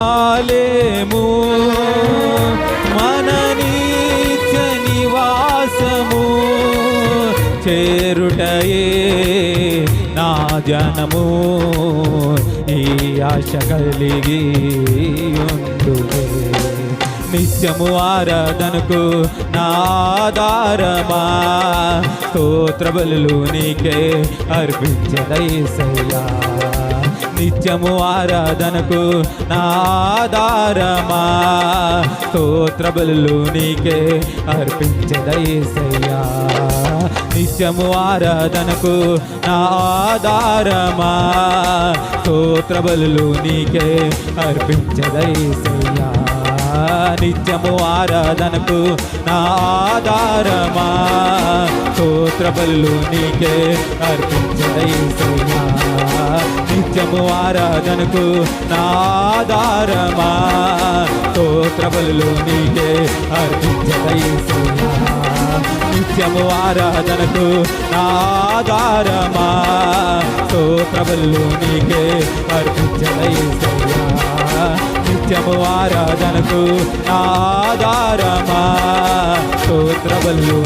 ఆలేము మన నిత్య నివాసము చేరుటయే నా జనము ఈ ఆశ కలిగి ఉండునే నిత్యము ఆరాధనకు నా ఆధారమా స్తోత్ర బలులు నీకే అర్పించదయ్యా నిత్యము ఆరాధనకు నా ఆధారమా స్తోత్ర బలులు నీకే అర్పించదయ్యా నిత్యము ఆరాధనకు నా ఆధారమా స్తోత్ర బలులు నీకే అర్పించదయ్యా నిత్యము ఆరాధనకు నా ఆధారమా స్తోత్ర బలులు నీకే అర్పించదయ్యా నిత్యము ఆరాధనకు నా ఆధారమా స్తోత్ర బలులు నీకే అర్పించదయ్యా నిత్యము ఆరాధనకు నా ఆధారమా స్తోత్ర బలులు నీకే అర్పించదయ్యా నిత్యము ఆరాధనకు నా ఆధారమా స్తోత్ర బలులు